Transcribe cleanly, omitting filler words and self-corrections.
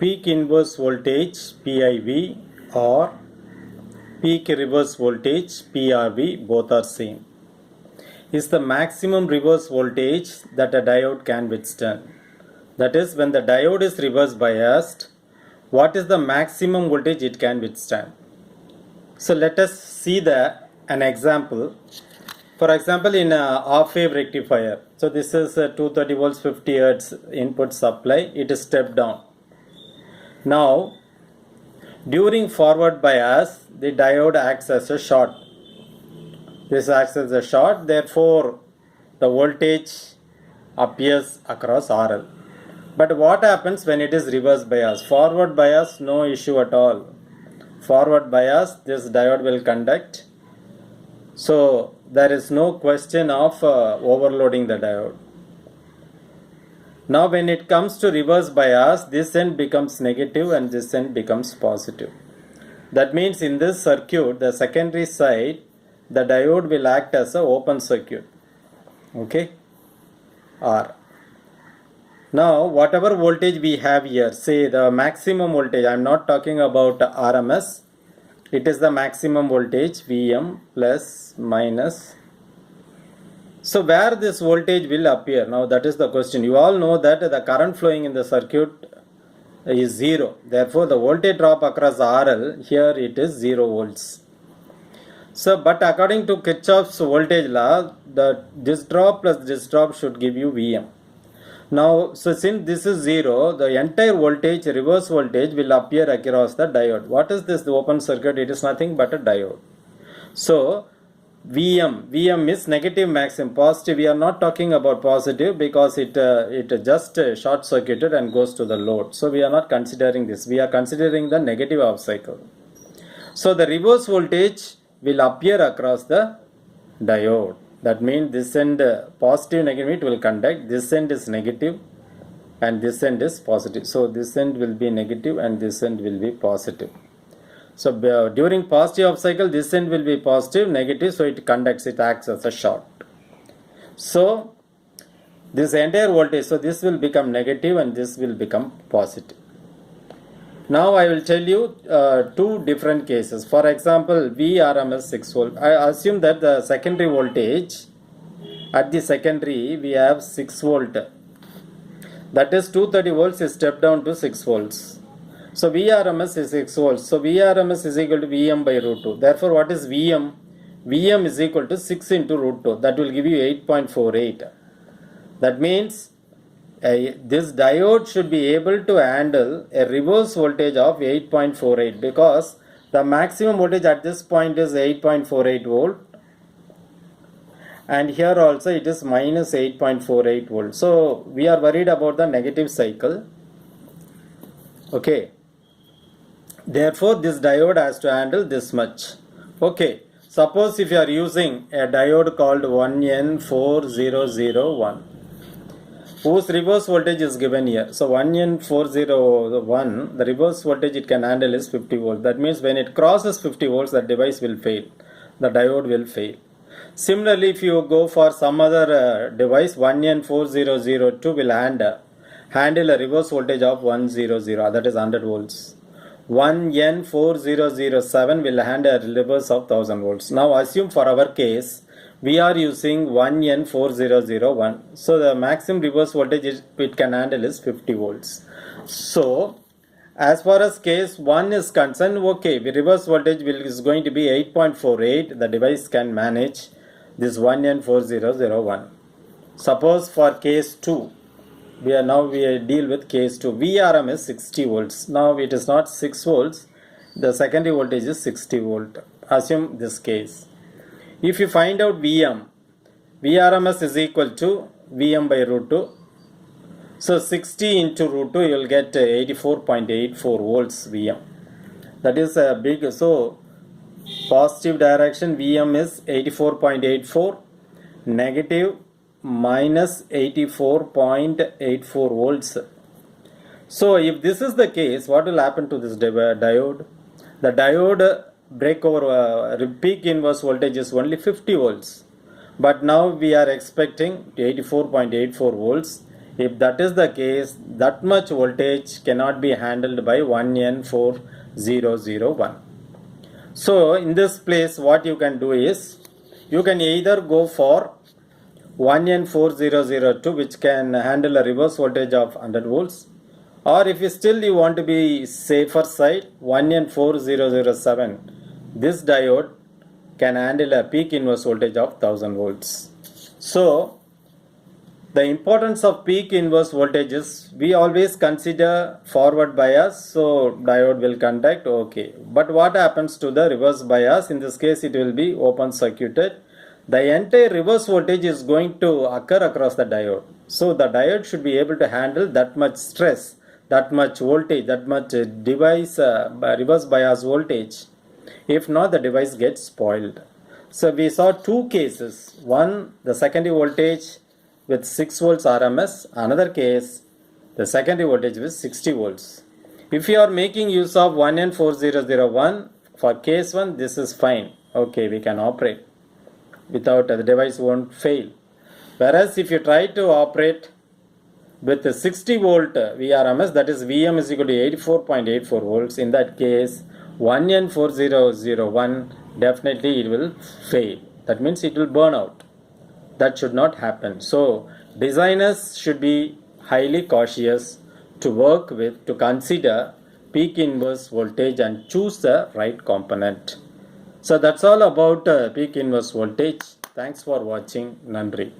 peak inverse voltage PIV or peak reverse voltage PRV, both are same, is the maximum reverse voltage that a diode can withstand. That is, when the diode is reverse biased, what is the maximum voltage it can withstand? So let us see an example. For example, in a half-wave rectifier, so this is a 230 volts 50 hertz input supply, it is stepped down. Now, during forward bias, the diode acts as a short. This acts as a short, therefore the voltage appears across RL. But what happens when it is reverse bias? Forward bias, no issue at all. Forward bias, this diode will conduct. So there is no question of overloading the diode. Now when it comes to reverse bias, this end becomes negative and this end becomes positive. That means in this circuit, the secondary side, the diode will act as an open circuit. Okay, R. Now whatever voltage we have here, say the maximum voltage, I am not talking about RMS, it is the maximum voltage Vm plus minus. So where this voltage will appear? Now that is the question. You all know that the current flowing in the circuit is 0. Therefore the voltage drop across RL, here it is 0 volts. So but according to Kirchhoff's voltage law, this drop plus this drop should give you Vm. Now, so since this is 0, the entire voltage, reverse voltage, will appear across the diode. What is this? The open circuit, it is nothing but a diode. So Vm is negative maximum. Positive, we are not talking about positive because it just short circuited and goes to the load. So we are not considering this. We are considering the negative half cycle. So the reverse voltage will appear across the diode. That means this end positive negative it will conduct. This end is negative and this end is positive. So this end will be negative and this end will be positive. So during positive half cycle, this end will be positive, negative, so it conducts, it acts as a short. So this entire voltage, so this will become negative and this will become positive. Now I will tell you two different cases. For example, VRMS 6 volt. I assume that the secondary voltage, at the secondary we have 6 volt. That is 230 volts is stepped down to 6 volts. So VRMS is 6 volts. So VRMS is equal to Vm by root 2. Therefore, what is Vm? Vm is equal to 6 into root 2. That will give you 8.48. That means this diode should be able to handle a reverse voltage of 8.48 because the maximum voltage at this point is 8.48 volt. And here also it is minus 8.48 volt. So we are worried about the negative cycle. Okay. Therefore, this diode has to handle this much. Okay. Suppose if you are using a diode called 1N4001, whose reverse voltage is given here. So 1N401, the reverse voltage it can handle is 50 volts. That means when it crosses 50 volts, the device will fail. The diode will fail. Similarly, if you go for some other device, 1N4002 will handle a reverse voltage of 100, that is 100 volts. 1N4007 will handle a reverse of 1000 volts. Now assume for our case, we are using 1N4001. So the maximum reverse voltage it can handle is 50 volts. So as far as case 1 is concerned, okay, the reverse voltage is going to be 8.48. The device can manage this 1N4001. Suppose for case 2, we deal with case 2. VRM is 60 volts. Now it is not 6 volts. The secondary voltage is 60 volt. Assume this case. If you find out Vm, VRMS is equal to Vm by root 2. So 60 into root 2, you will get 84.84 volts Vm. That is a big, so positive direction Vm is 84.84, negative minus 84.84 volts. So if this is the case, what will happen to this diode? The diode breakover peak inverse voltage is only 50 volts. But now we are expecting 84.84 volts. If that is the case, that much voltage cannot be handled by 1N4001. So in this place what you can do is, you can either go for 1N4002, which can handle a reverse voltage of 100 volts, or if you want to be safer side, 1N4007, this diode can handle a peak inverse voltage of 1000 volts. So the importance of peak inverse voltages, we always consider forward bias, so diode will conduct, okay. But what happens to the reverse bias? In this case it will be open circuited. The entire reverse voltage is going to occur across the diode. So the diode should be able to handle that much stress, that much voltage, that much reverse bias voltage. If not, the device gets spoiled. So we saw two cases. One, the secondary voltage with 6 volts RMS. Another case, the secondary voltage with 60 volts. If you are making use of 1N4001, for case 1, this is fine. Okay, we can operate without, the device won't fail. Whereas if you try to operate with a 60 volt VRMS, that is VM is equal to 84.84 volts, in that case 1N4001, definitely it will fail. That means it will burn out. That should not happen. So designers should be highly cautious to work with, to consider peak inverse voltage and choose the right component. So that's all about peak inverse voltage. Thanks for watching. Nandri.